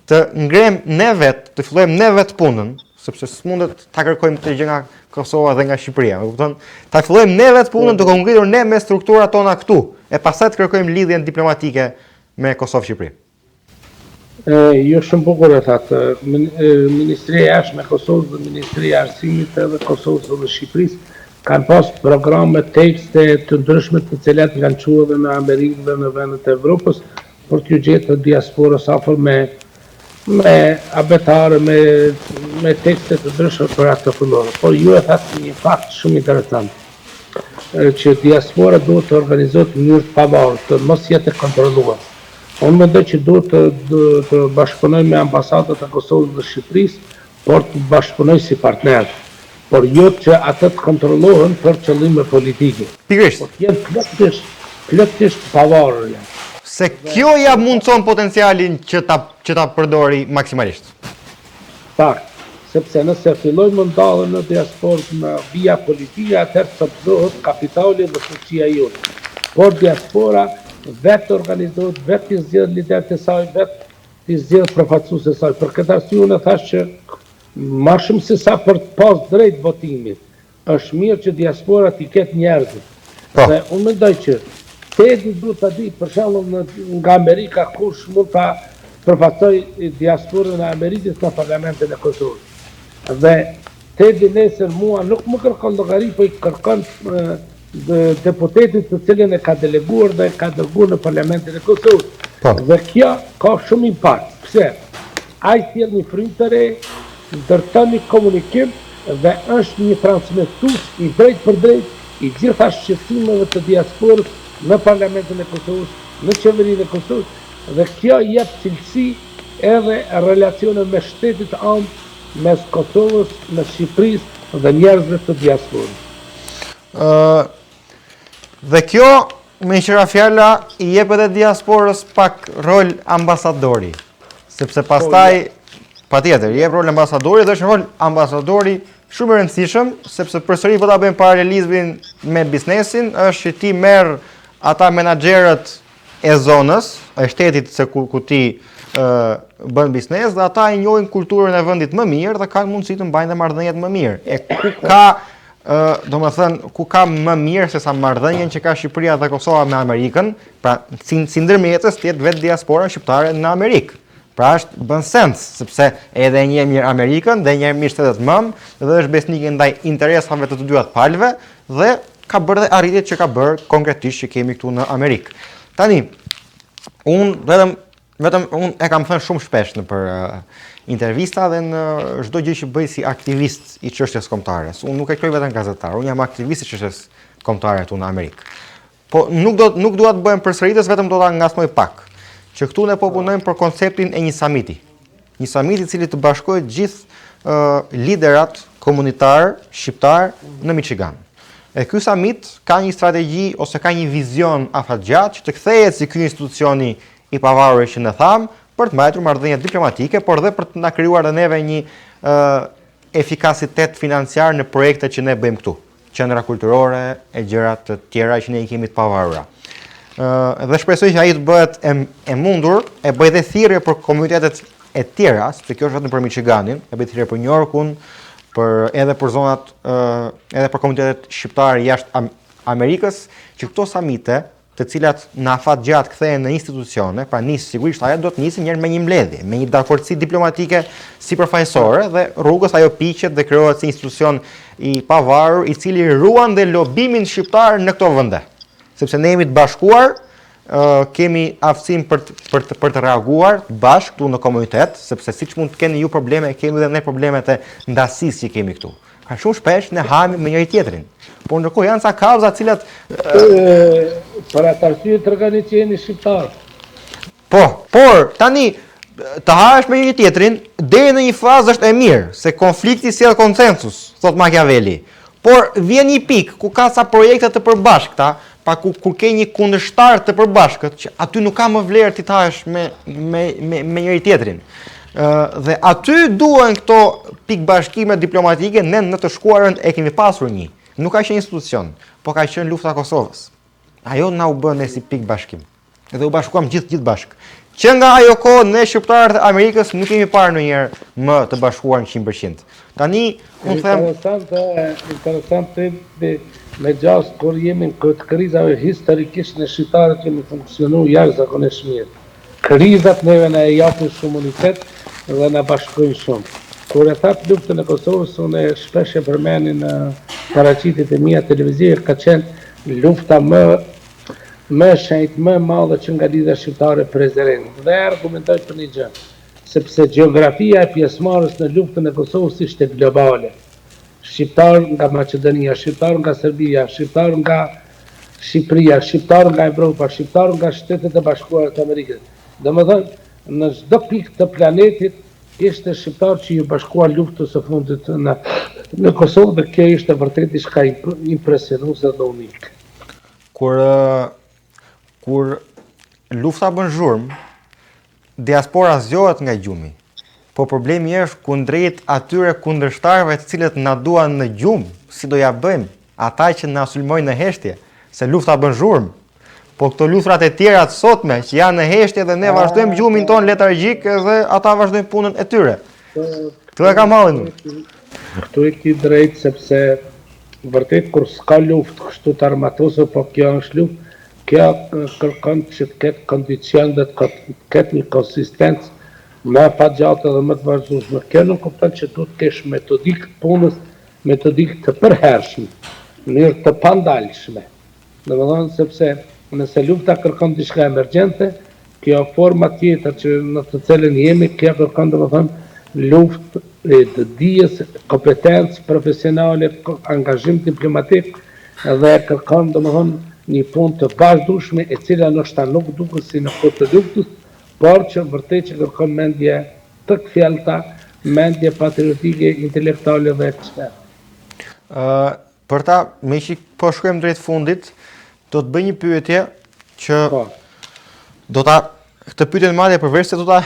të ngrem ne vetë, të fillojmë ne vetë punën, sepse s'mundet ta kërkojmë të gjë nga Kosova dhe nga Shqipëria. Kupton? Ta fillojmë ne vetë punën duke u ngritur ne me strukturat tona këtu, e pastaj të kërkojmë lidhjen diplomatike me Kosovë-Shqipëri. Jo shumë bukur e thatë. Ministria e Jashtme e Kosovës dhe Ministria e Arsimit edhe Kosovës dhe Shqipërisë kanë pas programe tekste të ndryshme të cilat kanë quajtur edhe në Amerikë dhe në vendet e Evropës për t'ju gjetur diasporës afër me abetare, me tekste të ndryshme për atë fillore. Por ju e thatë një fakt shumë interesant, që diaspora duhet të organizohet në mënyrë të pavarur, të mos jetë kontrolluar. Unë mendoj që duhet të bashkëpunoj me ambasadat e Kosovës dhe Shqipërisë, por të bashkëpunoj si partner, por jo që atë të kontrollohen për qëllime politike. Pikërisht. Por të jenë plotësisht pavarur. Se kjo ja mundson potencialin që ta përdori maksimalisht. Tak, sepse nëse fillojmë ndalën në diasporë në vija politike, atëherë çoptohet kapitali dhe fuqia jote. Por diaspora vetë organizohet, vetë i zgjedh liderët e saj, vetë i zgjedh përfaqësuesit e saj. Për këtë arsye unë thash që më shumë se sa për të pas drejt votimit, është mirë që diaspora t'i ketë njerëzit. Dhe unë mendoj që Tedi duhet ta di, për shembull nga Amerika kush mund ta përfaqësoj diasporën e Amerikës në parlamentin e Kosovës. Dhe Tedi nesër mua nuk më kërkon llogari, po i kërkon deputetit të cilin e ka deleguar dhe ka dërguar në parlamentin e Kosovës. Dhe kjo ka shumë impakt. Pse? Ai sjell një frymë të re, ndërton një komunikim dhe është një transmetues i drejt për drejt i gjitha shqetësimeve të diasporës në parlamentin e Kosovës, në qeverinë e Kosovës, dhe kjo jep cilësi edhe relacione me shtetit anë, mes Kosovës, me Shqipërisë dhe njerëzve të diasporës. Dhe kjo, me qëra fjalla, i jep edhe diasporës pak rol ambasadori, sepse pastaj, patjetër, i jep rol ambasadori dhe është rol ambasadori shumë i rëndësishëm, sepse përsëri po ta bëjmë paralelizmin me biznesin, është që ti merr ata menaxherët e zonës, e shtetit se ku ti bën biznes, dhe ata i njohin kulturën e vendit më mirë dhe kanë mundësi të mbajnë dhe marrëdhëniet më mirë. E ku ka ku ka më mirë se sa marrëdhënien që ka Shqipëria dhe Kosova me Amerikën, pra si ndërmjetës të jetë vetë diaspora shqiptare në Amerikë. Pra është bën sens, sepse edhe një mirë Amerikën dhe një mirë shtetet mëm, dhe është besnik ndaj interesave të dyja të palëve dhe ka bërë dhe arritjet që ka bërë konkretisht që kemi këtu në Amerikë. Tani, unë unë e kam thënë shumë shpesh në për intervista dhe në çdo gjë që bëj si aktivist i çështjes kombëtare. Unë nuk e kroj vetëm gazetar, unë jam aktivist i çështjes kombëtare këtu në Amerikë. Po nuk dua të bëhem përsëritës, vetëm do ta ngasmoj pak. Që këtu ne po punojmë për konceptin e një samiti. Një samiti i cili të bashkojë gjithë liderat komunitar shqiptar në Michigan. E ky samit ka një strategji ose ka një vizion afatgjatë që të kthehet si ky institucioni i pavarur që ne tham, për të mbajtur marrëdhënie diplomatike, por dhe për të na krijuar edhe neve një efikasitet financiar në projektet që ne bëjmë këtu, qendra kulturore e gjëra të tjera që ne i kemi të pavarura. Dhe shpresoj që ai të bëhet e mundur, e bëj dhe thirrje për komunitetet e tjera, sepse kjo është vetëm për Michiganin, e bëj thirrje për New Yorkun, edhe për zonat, edhe për komunitetet shqiptare jashtë Amerikës, që këto samite, të cilat në afat gjatë kthehen në institucione, pra sigurisht ajo do të nisë njëherë me një mbledhje, me një dakordsi diplomatike sipërfaqësore dhe rrugës ajo piqet dhe krijohet si institucion i pavarur i cili ruan dhe lobimin shqiptar në këto vende. Sepse ne jemi të bashkuar, kemi aftësinë për të reaguar bashkë këtu në komunitet, sepse siç mund të keni ju probleme, kemi edhe ne problemet e ndasisë që kemi këtu. Ka shumë shpesh ne hami me njëri tjetrin. Por ndërkohë janë ca kauza të cilat për atë arsye tregoni që jeni shqiptar. Po, por tani të hahesh me njëri tjetrin deri në një fazë është e mirë, se konflikti sjell konsensus, thot Machiavelli. Por vjen një pikë ku ka ca projekte të përbashkëta, pa kur ke një kundërshtar të përbashkët, që aty nuk ka më vlerë ti të hahesh me njëri tjetrin. Dhe aty duhen këto pikbashkime diplomatike, ne në të shkuarën e kemi pasur një. Nuk ka qenë institucion, po ka qenë lufta e Kosovës. Ajo na u bën si pikbashkim. Dhe u bashkuam gjithë bashk. Që nga ajo kohë ne shqiptarët e Amerikës nuk kemi parë ndonjëherë më të bashkuar 100%. Tani unë them interesante me gjast kur jemi në këtë krizave historikisht në shqiptarët kemi funksionuar jashtëzakonisht mirë. Krizat neve na japin shumë unitet dhe na bashkojnë shumë. Kur e thatë luftën e Kosovës, unë shpesh e përmeni në paraqitjet e mia televizive, ka qenë lufta më shenjtë, më madhe që nga lidhja shqiptare Prezeren. Dhe argumentoj për një gjë, sepse gjeografia e pjesëmarrës në luftën e Kosovës ishte globale. Shqiptar nga Maqedonia, shqiptar nga Serbia, shqiptar nga Shqipëria, shqiptar nga Evropa, shqiptar nga Shtetet e Bashkuara të Amerikës. Domethënë, në çdo pikë të planetit ishte shqiptar që i bashkuar luftës së fundit në Kosovë dhe kjo ishte vërtet diçka impresionuese dhe unike. Kur lufta bën zhurmë, diaspora zgjohet nga gjumi. Po problemi është kundrejt atyre kundërshtarëve të cilët na duan në gjumë, si do ja bëjmë ata që na sulmojnë në heshtje, se lufta bën zhurmë. Po këto luftrat e tjera të sotme që janë në heshtje dhe ne vazhdojmë gjumin ton letargjik dhe ata vazhdojnë punën e tyre. Këtu e ka mallin. Këtu e ki drejt sepse vërtet kur s'ka luftë kështu të armatosur, po kjo është luftë, kjo kërkon që të ketë kondicion dhe të ketë një konsistencë më e pagjatë dhe më të vazhdueshme. Kjo nuk kupton që duhet të kesh metodikë punës, metodikë të përhershme, në mënyrë të pandalshme. Domethënë sepse nëse lufta kërkon diçka emergjente, kjo forma tjetër që në të cilën jemi, kjo kërkon domethënë luftë të dijes, kompetencë profesionale, angazhim diplomatik dhe kërkon domethënë një punë të vazhdueshme e cila ndoshta nuk duket si në kohë të luftës, por që vërtet që kërkon mendje të kthjellta, mendje patriotike, intelektuale dhe ekspert. Për ta, me që po shkojmë drejt fundit, do të bëj një pyetje që këtë pyetje në madje përveç se do ta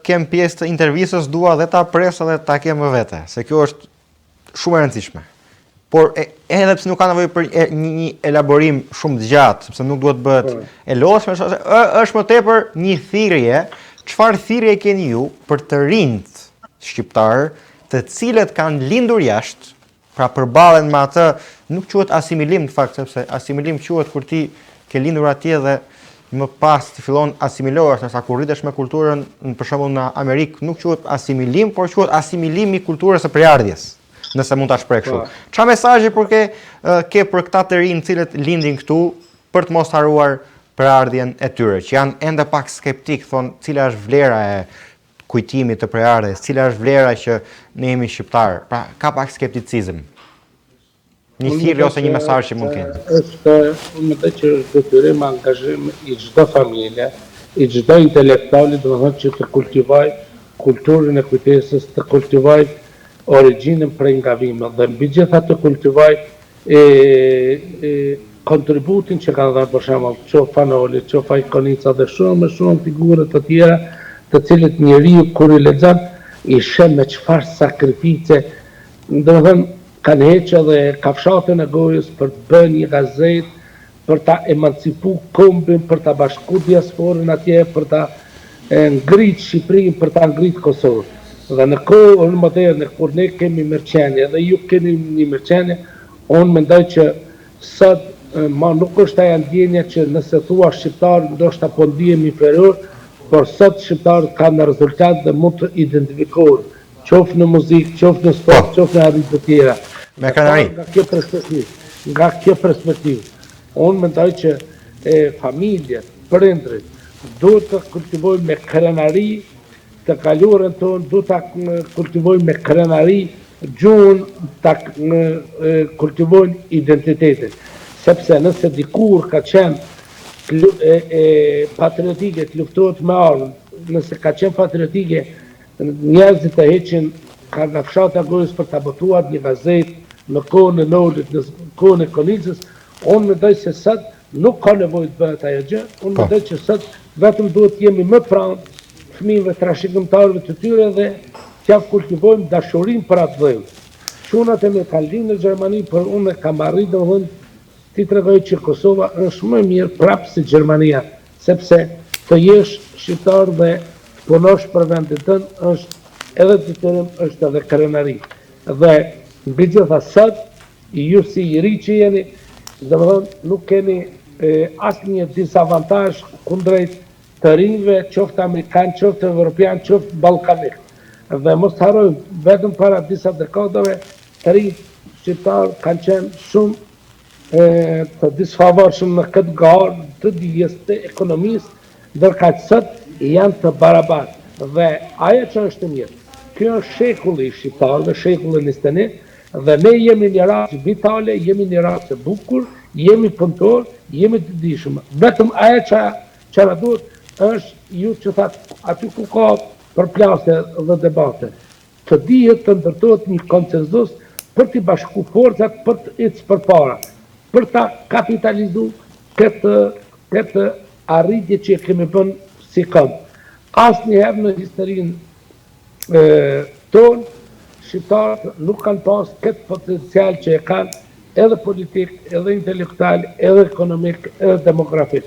kem pjesë të intervistës, dua dhe ta pres edhe ta kem më vete, se kjo është shumë e rëndësishme. Por edhe pse nuk ka nevojë për një elaborim shumë të gjatë, sepse nuk duhet bëhet e lodhshme, është më tepër një thirrje. Çfarë thirrje keni ju për të rinjt shqiptar, të cilët kanë lindur jashtë, pra përballen me atë, nuk quhet asimilim në fakt, sepse asimilim quhet kur ti ke lindur atje dhe më pas të fillon asimilohesh, ndërsa kur rritesh me kulturën, për shembull në Amerikë, nuk quhet asimilim, por quhet asimilimi i kulturës së përardhjes. Nëse mund ta shpreh kështu. Çfarë mesazhi ke për këta të rinj të cilët lindin këtu për të mos haruar përardhjen e tyre, që janë ende pak skeptik, thonë cila është vlera e kujtimit të përardhjes, cila është vlera që ne jemi shqiptar. Pra ka pak skepticizëm. Një thirrje ose një mesazh që mund kenë. Është mendoj që detyrim angazhim i çdo familje, i çdo intelektuali, domethënë që të kultivoj kulturën e kujtesës, të kultivoj origjinën prej ngavimit dhe mbi gjitha të kultivoj kontributin që kanë dhënë për shembull qoftë Fanoli, qoftë Ikonica dhe shumë figure të tjera, të cilët njeriu kur i lexon i sheh me çfarë sakrifice, domethënë kanë heqë edhe kafshatën e gojës për të bërë një gazetë, për ta emancipu kombin, për ta bashku diasporën atje, për ta ngrit Shqipërinë, për ta ngrit Kosovën. Dhe në kohën moderne, kur ne kemi mërqenje dhe ju keni një mërqenje, unë mendoj që sot ma nuk është ajo ndjenja që nëse thua shqiptar ndoshta po ndihem inferior, por sot shqiptarët kanë rezultat dhe mund të identifikohen, qoftë në muzikë, qoftë në sport, qoftë në arritje të tjera. Me krenari. Nga kjo perspektivë, unë mendoj që familjet, prindrit, duhet të kultivojnë me krenari të kaluarën tonë, duhet të kultivojnë me krenari gjuhën, të kultivojnë identitetin. Sepse nëse dikur ka qenë patriotike, të luftohet me armën, nëse ka qenë patriotike, njerëzit të heqin ka nga fshata gojës për të botuar një gazetë në kohën e Nolit, në kohën e Konicës, unë mendoj se sot nuk ka nevojë të bëhet ajo gjë, unë mendoj që sot vetëm duhet jemi më pranë fëmijëve trashëgimtarëve të tyre dhe t'ja kultivojmë dashurinë për atë vend. Çunat e me kanë linë në Gjermani, por unë kam arritur domethënë ti tregoj që Kosova është më mirë prapë se Gjermania, sepse të jesh shqiptar dhe të punosh për vendin tënd është edhe detyrim, është edhe krenari. Dhe mbi gjitha sot, ju si i ri që jeni, domethënë nuk keni asnjë disavantazh kundrejt të rinjve, qoftë amerikan, qoftë evropian, qoftë ballkanik. Dhe mos harrojmë, vetëm para disa dekadave, të rinjt shqiptar kanë qenë shumë të disfavorshëm në këtë garë të dijes të ekonomisë, ndërka sot janë të barabartë. Dhe ajo që është mirë, kjo është shekulli i shqiptarëve, shekulli 21, dhe ne jemi një rast vitale, jemi një rast të bukur, jemi punëtor, jemi të dijshëm. Vetëm ajo që na duhet është ju që thatë aty ku ka përplasje dhe debate, të dihet të ndërtohet një konsenzus për t'i bashku forcat për të ecë përpara, për ta kapitalizu këtë arritje që kemi bën si këmbë. Asnjëherë në historinë tonë, shqiptarët nuk kanë pas këtë potencial që e kanë edhe politik, edhe intelektual, edhe ekonomik, edhe demografik.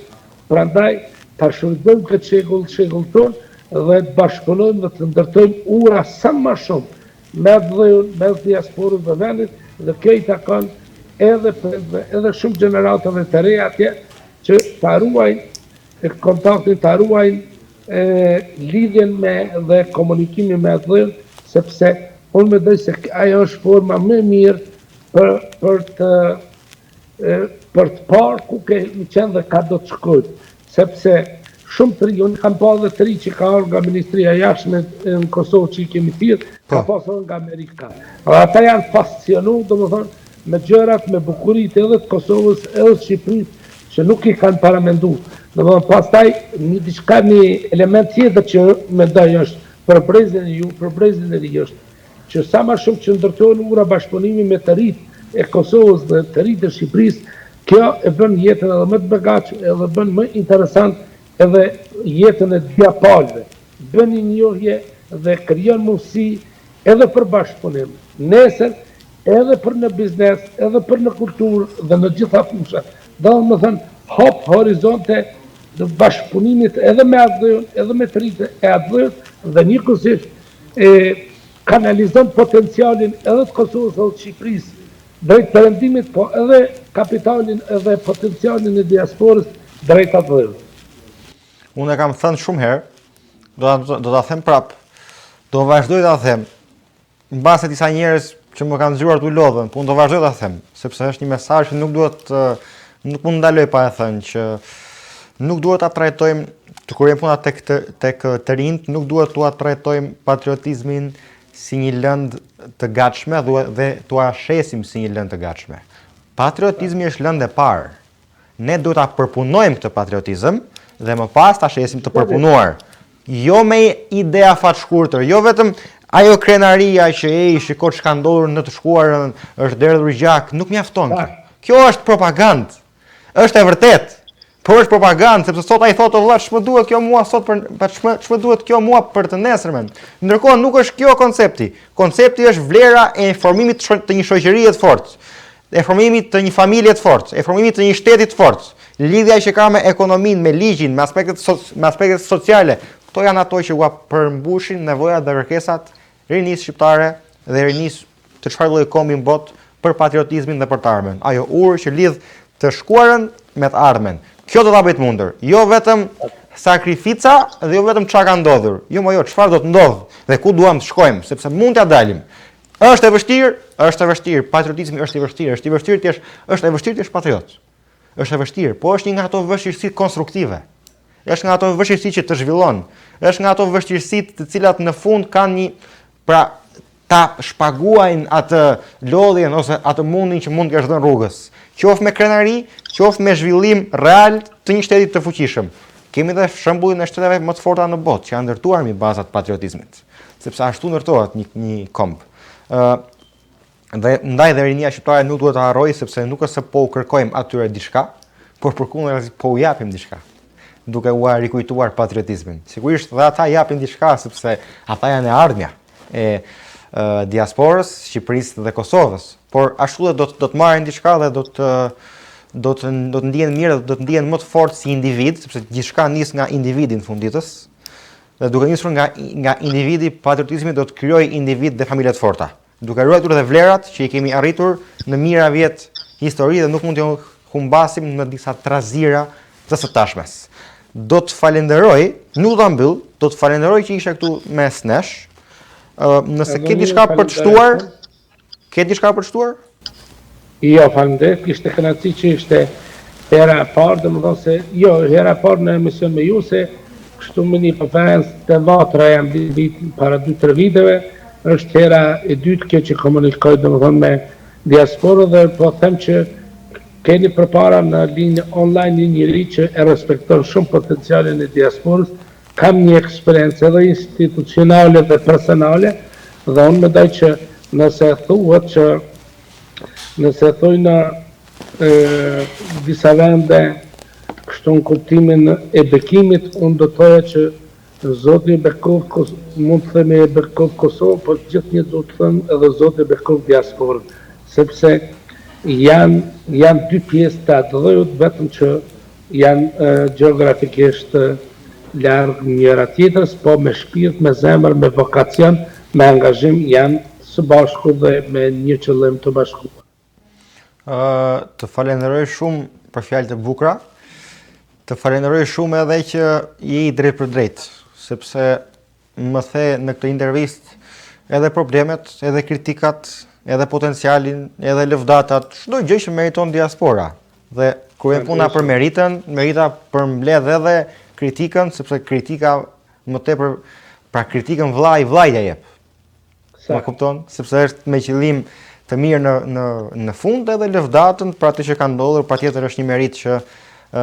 Prandaj, ta shfrytëzojmë këtë shekull tonë dhe të bashkëpunojmë dhe të ndërtojmë ura sa më shumë me diasporën dhe vendit, dhe kjo i takon edhe shumë gjeneratave të reja atje që të ruajnë kontaktin, të ruajnë lidhjen me dhe komunikimin me atë dhënë, sepse unë mendoj se ajo është forma më mirë për të parë ku kemi qenë dhe ka do të shkojmë. Sepse shumë të ri, unë kam pa dhe të ri që ka orë nga Ministria Jashtme në Kosovë që i kemi thirë, ka pasur nga Amerika. Ata janë fascionu, domethënë, me gjërat, me bukurit edhe të Kosovës, edhe të Shqipërisë, që nuk i kanë paramendu. Domethënë, pastaj një element tjetër që mendoj është përbrezjen e ju, përbrezjen e ri është, që sa më shumë që ndërtohen ura bashkëpunimi me të rit e Kosovës dhe të rinjtë të Shqipërisë, kjo e bën jetën edhe më të begatshme, edhe bën më interesant edhe jetën e djapalëve. Bën një njohje dhe krijon mundësi edhe për bashkëpunim. Nesër edhe për në biznes, edhe për në kulturë dhe në gjitha fushat. Domethënë hop horizonte të bashkëpunimit edhe me ADH-n, edhe me të rinjtë e ADH-s dhe njëkohësisht kanalizon potencialin edhe të Kosovës dhe të Shqipërisë drejt perëndimit, po edhe kapitalin edhe potencialin e diasporës drejt ADH-s. Unë e kam thënë shumë herë, do ta them prap, do vazhdoj ta them, mbase disa njerëz që më kanë zgjuar t'u lodhën, po unë do vazhdoj ta them, sepse është një mesazh që nuk mund ndaloj pa e thënë, që nuk duhet ta trajtojmë të kurrejmë puna tek të rinjt, nuk duhet t'ua trajtojmë patriotizmin si një lëndë të gatshme dhe t'ua shesim si një lëndë të gatshme. Patriotizmi është lëndë e parë. Ne duhet ta përpunojmë këtë patriotizëm dhe më pas ta shesim të përpunuar. Jo me idea fatshkurtër, jo vetëm ajo krenaria që shiko ç'ka ndodhur në të shkuarën, është derdhur gjak, nuk mjafton. Kjo është propagandë. Është e vërtetë. Por është propagandë, sepse sot ai thotë vëlla, ç'më duhet kjo mua sot ç'më duhet kjo mua për të nesërmen. Ndërkohë nuk është kjo koncepti. Koncepti është vlera e formimit të një shoqërie të fortë, e formimit të një familje të fortë, e formimit të një shteti të fortë. Lidhja që ka me ekonominë, me ligjin, me aspektet sociale. Këto janë ato që ua përmbushin nevojat dhe kërkesat rinisë shqiptare dhe rinisë të çfarë lloji kombi në botë për patriotizmin dhe për të ardhmen. Ajo urë që lidh të shkuarën me të ardhmen. Kjo do ta bëjë të mundur. Jo vetëm sakrifica dhe jo vetëm çka ka ndodhur. Jo, çfarë do të ndodh dhe ku duam të shkojmë, sepse mund t'ja dalim. Është e vështirë, patriotizmi është i vështirë të jesh patriot. Është e vështirë, po është një nga ato vështirësi konstruktive. Është nga ato vështirësi që të zhvillon. Është nga ato vështirësi të cilat në fund kanë një ta shpaguajnë atë lodhjen ose atë mundin që mund të kesh dhënë rrugës. Qoftë me krenari, qoftë me zhvillim real të një shteti të fuqishëm. Kemi edhe shembullin e shteteve më të forta në botë që janë ndërtuar mbi bazat patriotizmit, sepse ashtu ndërtohet një komb. Dhe ndaj dhe rinia shqiptare nuk duhet të harrojë, sepse nuk është se po u kërkojmë atyre diçka, por përkundër po u japim diçka, duke u rikujtuar patriotizmin. Sigurisht dhe ata japin diçka sepse ata janë e ardhmja e diasporës, Shqipërisë dhe Kosovës, por ashtu dhe do të marrin diçka dhe do të ndihen mirë dhe do të ndihen më të fortë si individ, sepse gjithçka nis nga individi në fund ditës. Dhe duke nisur nga individi, patriotizmi do të krijojë individ dhe familje të forta, duke ruajtur edhe vlerat që i kemi arritur në mijëra vjet histori dhe nuk mund t'ju humbasim në disa trazira të së tashmes. Do të falenderoj, nuk do ta mbyll, do të falenderoj që ishe këtu mes nesh. Nëse ke diçka për të shtuar? Jo, faleminderit, ishte kënaqësi që ishte hera e parë, domethënë se hera e parë në emision me ju, se kështu me një konferencë të vatra jam para 2-3 viteve, është hera e dytë kjo që komunikoj domethënë me diasporën dhe po them që keni përpara në linjë online një njeri që e respekton shumë potencialin e diasporës. Kam një eksperiencë edhe institucionale dhe personale dhe unë mendoj që nëse thojnë disa vende kështu në kuptimin e bekimit, unë do të thoya që Zoti Bekov mund të themi e Bekov Kosovë, por gjithnjë do të them edhe Zoti Bekov diasporën, sepse janë dy pjesë të ADH-ut, vetëm që janë gjeografikisht larg njëra tjetrës, po me shpirt, me zemër, me vokacion, me angazhim janë së bashku dhe me një qëllim të bashkuar. Të falenderoj shumë për fjalët e bukura. Të falenderoj shumë edhe që je i drejt për drejt, sepse më the në këtë intervistë edhe problemet, edhe kritikat, edhe potencialin, edhe lëvdatat, çdo gjë që meriton diaspora. Dhe kur e puna për meritën, merita përmbledh edhe kritikën, sepse kritika më tepër, pra kritikën vllajja jep. Ma kupton? Sepse është me qëllim të mirë në fund edhe lëvdatën për atë që ka ndodhur, patjetër është një merit që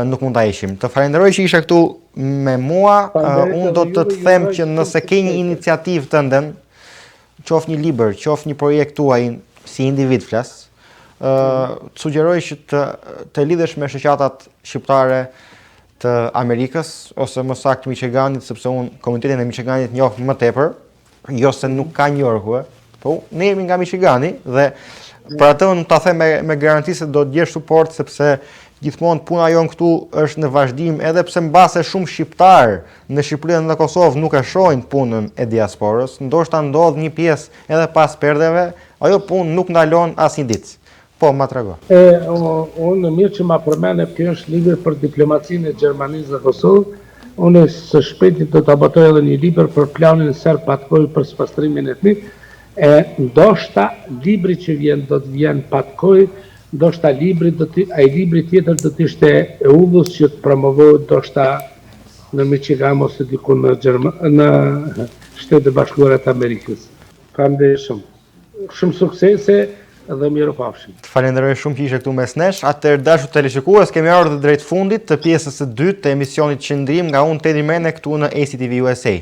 nuk mund ta heqim. Të falenderoj që ishe këtu me mua. Unë do të them që nëse ke një iniciativë tënde, qoftë një libër, qoftë një projekt tuaj si individ flas, sugjeroj që të lidhesh me shoqatat shqiptare të Amerikës, ose më saktë Michiganit, sepse unë komunitetin e Michiganit njoh më tepër, jo se nuk ka New Yorku, po ne jemi nga Michigani dhe për atë unë ta them me garanti se do të gjesh suport, sepse gjithmonë puna jonë këtu është në vazhdim, edhe pse mbase shumë shqiptar në Shqipëri dhe në Kosovë nuk e shohin punën e diasporës, ndoshta ndodh një pjesë edhe pas perdeve, ajo punë nuk ndalon asnjë ditë. Po, ma trego. Unë mirë që ma përmene, kjo është libër për diplomacinë e Gjermanisë dhe Kosovë. Unë së shpejti do të abotoj edhe një libër për planin serb patkoj për spastrimin etnik. Ndoshta libri që vjen do të vjen patkoj, ndoshta libri tjetër do të ishte e Ullës që të promovohet ndoshta në Michigan ose diku në Shtetet e Bashkuara të Amerikës. Faleminderit shumë. Shumë suksese dhe mirë pafshim. Të falenderoj shumë që ishe këtu mes nesh. Atëherë dashur teleshikues, kemi ardhur drejt fundit të pjesës së dytë të emisionit Qëndrim nga unë Teddy Mene këtu në ACTV USA.